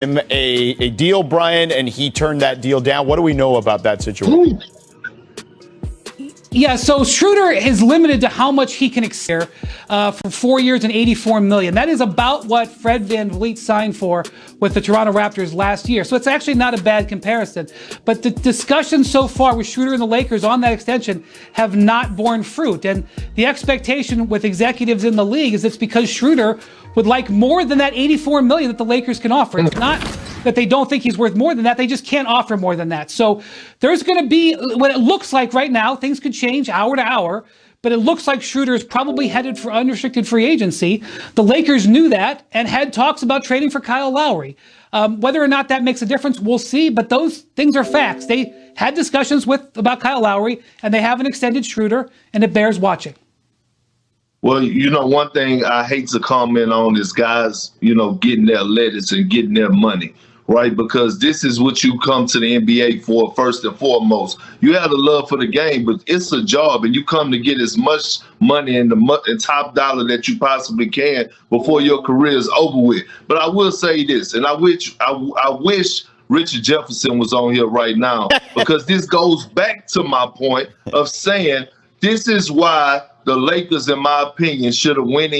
a deal, Brian, and he turned that deal down. What do we know about that situation? Yeah, so Schroder is limited to how much he can exceed for 4 years and $84 million. That is about what Fred VanVleet signed for with the Toronto Raptors last year. So it's actually not a bad comparison. But the discussions so far with Schroder and the Lakers on that extension have not borne fruit. And the expectation with executives in the league is it's because Schroder would like more than that $84 million that the Lakers can offer. It's not that they don't think he's worth more than that. They just can't offer more than that. So there's going to be what it looks like right now. Things could change hour to hour, but it looks like Schroder is probably headed for unrestricted free agency. The Lakers knew that and had talks about trading for Kyle Lowry. Whether or not that makes a difference, we'll see. But those things are facts. They had discussions about Kyle Lowry, and they haven't extended Schroder, and it bears watching. Well, one thing I hate to comment on is guys, getting their lettuce and getting their money, right? Because this is what you come to the NBA for first and foremost. You have the love for the game, but it's a job, and you come to get as much money and the top dollar that you possibly can before your career is over with. But I will say this, and I wish Richard Jefferson was on here right now, because this goes back to my point of saying this is why the Lakers, in my opinion, should have went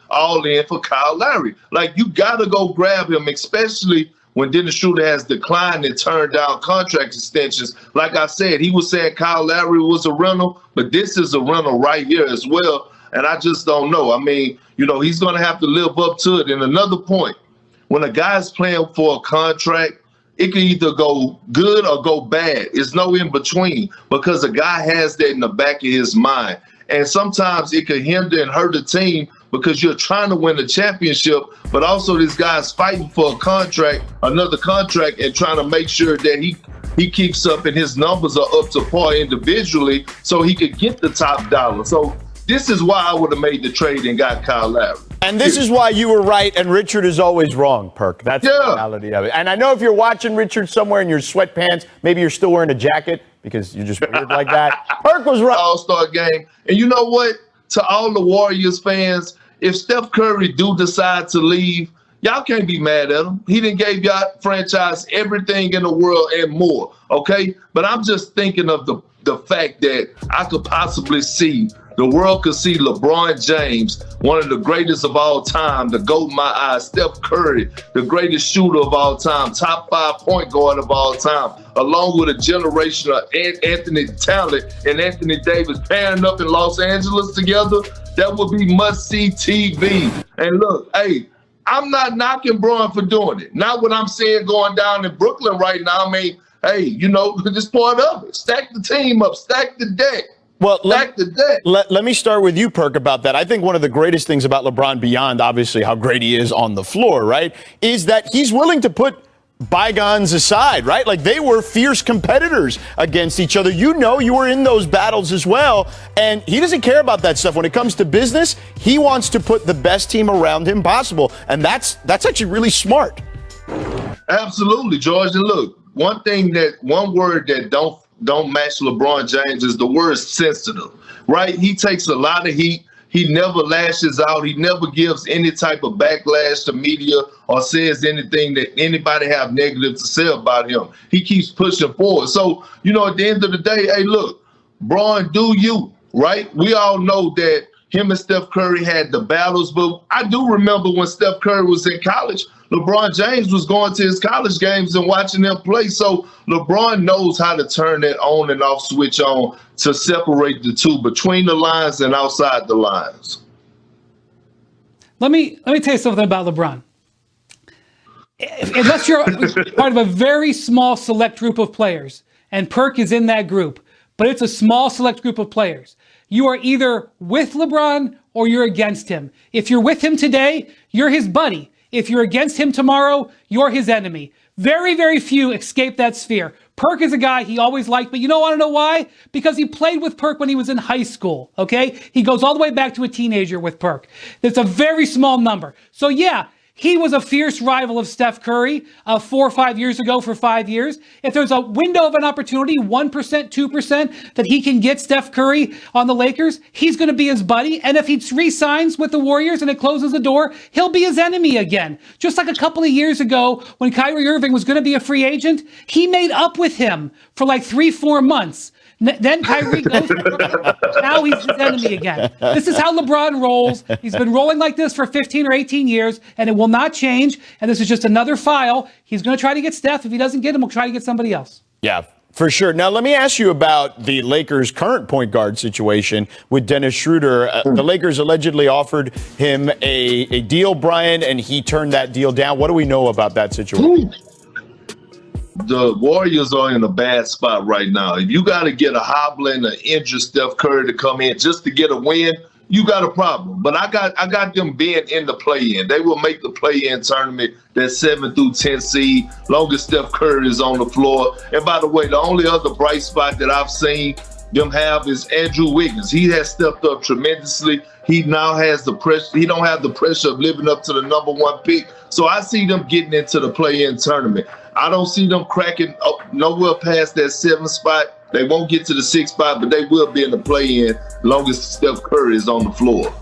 all in for Kyle Lowry. Like, you got to go grab him, especially when Dennis Schroder has declined and turned down contract extensions. Like I said, he was saying Kyle Lowry was a rental, but this is a rental right here as well. And I just don't know. I mean, he's going to have to live up to it. And another point, when a guy's playing for a contract, it can either go good or go bad. It's no in between, because a guy has that in the back of his mind. And sometimes it could hinder and hurt the team because you're trying to win a championship, but also this guy's fighting for another contract, and trying to make sure that he keeps up and his numbers are up to par individually so he could get the top dollar. So this is why I would have made the trade and got Kyle Lowry. And this is why you were right and Richard is always wrong, Perk. That's the reality of it. And I know if you're watching Richard somewhere in your sweatpants, maybe you're still wearing a jacket because you're just weird like that. Perk was right. All-Star game. And you know what? To all the Warriors fans, if Steph Curry do decide to leave, y'all can't be mad at him. He done gave y'all franchise everything in the world and more, okay? But I'm just thinking of the fact that I could possibly see, the world could see LeBron James, one of the greatest of all time, the GOAT in my eyes, Steph Curry, the greatest shooter of all time, top 5 point guard of all time, along with a generation of Anthony Talent and Anthony Davis pairing up in Los Angeles together. That would be must-see TV. And look, hey, I'm not knocking Bron for doing it. Not what I'm seeing going down in Brooklyn right now. I mean, hey, just part of it. Stack the team up, stack the deck. Well, let me start with you, Perk, about that. I think one of the greatest things about LeBron, beyond obviously how great he is on the floor, right, is that he's willing to put bygones aside, right? Like, they were fierce competitors against each other. You were in those battles as well, and he doesn't care about that stuff. When it comes to business, he wants to put the best team around him possible, and that's actually really smart. Absolutely, George. And look, one word that don't match LeBron James is the word sensitive, right? He takes a lot of heat. He never lashes out. He never gives any type of backlash to media or says anything that anybody have negative to say about him. He keeps pushing forward. So, at the end of the day, hey, look, Bron, do you, right? We all know that him and Steph Curry had the battles, but I do remember when Steph Curry was in college, LeBron James was going to his college games and watching them play. So LeBron knows how to turn that on and off switch on to separate the two, between the lines and outside the lines. Let me tell you something about LeBron. Unless you're part of a very small select group of players, and Perk is in that group, but it's a small select group of players, you are either with LeBron or you're against him. If you're with him today, you're his buddy. If you're against him tomorrow, you're his enemy. Very, very few escape that sphere. Perk is a guy he always liked, but you don't want to know why? Because he played with Perk when he was in high school, okay? He goes all the way back to a teenager with Perk. It's a very small number. So yeah, He was a fierce rival of Steph Curry 4 or 5 years ago for 5 years. If there's a window of an opportunity, 1%, 2%, that he can get Steph Curry on the Lakers, he's going to be his buddy. And if he re-signs with the Warriors and it closes the door, he'll be his enemy again. Just like a couple of years ago when Kyrie Irving was going to be a free agent, he made up with him for like 3-4 months. Then Kyrie goes to Brooklyn. Now he's his enemy again. This is how LeBron rolls. He's been rolling like this for 15 or 18 years, and it will not change. And this is just another file. He's going to try to get Steph. If he doesn't get him, he'll try to get somebody else. Yeah, for sure. Now, let me ask you about the Lakers' current point guard situation with Dennis Schroder. The Lakers allegedly offered him a deal, Brian, and he turned that deal down. What do we know about that situation? The Warriors are in a bad spot right now. If you got to get a hobbling, an injured Steph Curry to come in just to get a win, you got a problem. But I got them being in the play-in. They will make the play-in tournament, that 7 through 10 seed, long as Steph Curry is on the floor. And by the way, the only other bright spot that I've seen them have is Andrew Wiggins. He has stepped up tremendously. He now has the pressure. He don't have the pressure of living up to the #1 pick. So I see them getting into the play-in tournament. I don't see them cracking up nowhere past that 7th spot. They won't get to the 6th spot, but they will be in the play-in as long as Steph Curry is on the floor.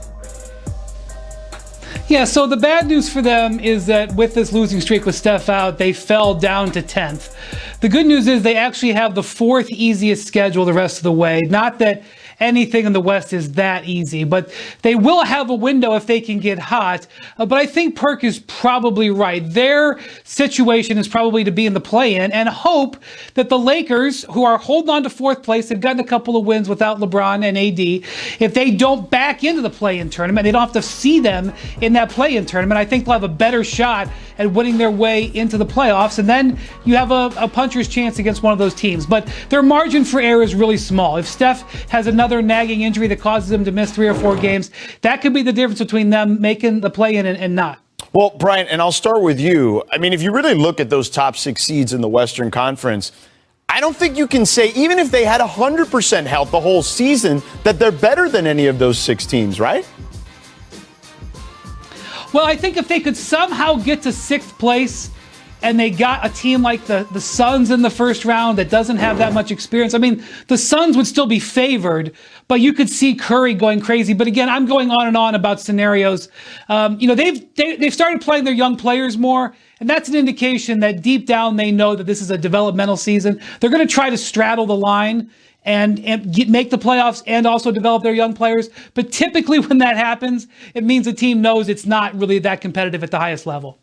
Yeah, so the bad news for them is that with this losing streak with Steph out, they fell down to 10th. The good news is they actually have the 4th easiest schedule the rest of the way. Not that anything in the West is that easy, but they will have a window if they can get hot. But I think Perk is probably right. Their situation is probably to be in the play-in and hope that the Lakers, who are holding on to 4th place, have gotten a couple of wins without LeBron and AD. If they don't back into the play-in tournament, they don't have to see them in that play-in tournament. I think they'll have a better shot at winning their way into the playoffs, and then you have a puncher's chance against one of those teams. But their margin for error is really small. If Steph has another nagging injury that causes him to miss 3 or 4 games, that could be the difference between them making the play-in and not. Well, Brian, and I'll start with you. I mean, if you really look at those top 6 seeds in the Western Conference, I don't think you can say, even if they had 100% health the whole season, that they're better than any of those 6 teams, right? Well, I think if they could somehow get to 6th place and they got a team like the Suns in the first round that doesn't have that much experience. I mean, the Suns would still be favored, but you could see Curry going crazy. But again, I'm going on and on about scenarios. They've started playing their young players more, and that's an indication that deep down they know that this is a developmental season. They're going to try to straddle the line and make the playoffs and also develop their young players. But typically when that happens, it means the team knows it's not really that competitive at the highest level.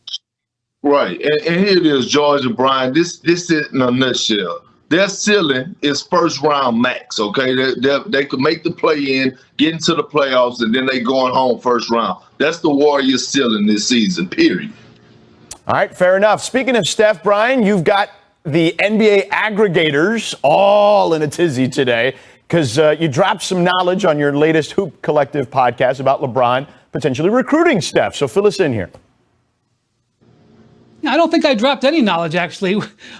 Right. And here it is, George and Brian. This is in a nutshell. Their ceiling is first round max, okay? They could make the play-in, get into the playoffs, and then they going home first round. That's the Warriors' ceiling this season, period. All right, fair enough. Speaking of Steph, Brian, you've got the NBA aggregators all in a tizzy today because you dropped some knowledge on your latest Hoop Collective podcast about LeBron potentially recruiting Steph. So fill us in here. I don't think I dropped any knowledge, actually.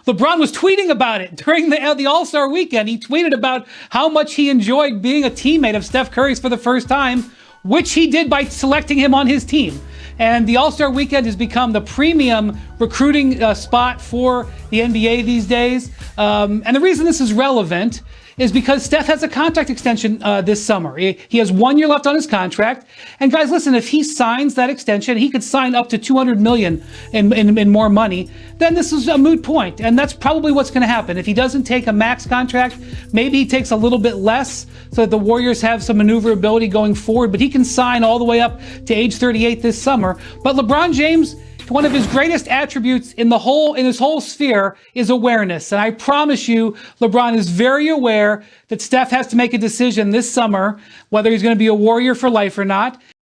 LeBron was tweeting about it during the All-Star weekend. He tweeted about how much he enjoyed being a teammate of Steph Curry's for the first time, which he did by selecting him on his team. And the All-Star weekend has become the premium recruiting spot for the NBA these days. And the reason this is relevant is because Steph has a contract extension this summer. He has 1 year left on his contract. And guys, listen, if he signs that extension, he could sign up to $200 million in more money. Then this is a moot point. And that's probably what's going to happen. If he doesn't take a max contract, maybe he takes a little bit less so that the Warriors have some maneuverability going forward. But he can sign all the way up to age 38 this summer. But LeBron James, one of his greatest attributes in his whole sphere is awareness. And I promise you, LeBron is very aware that Steph has to make a decision this summer, whether he's going to be a Warrior for life or not.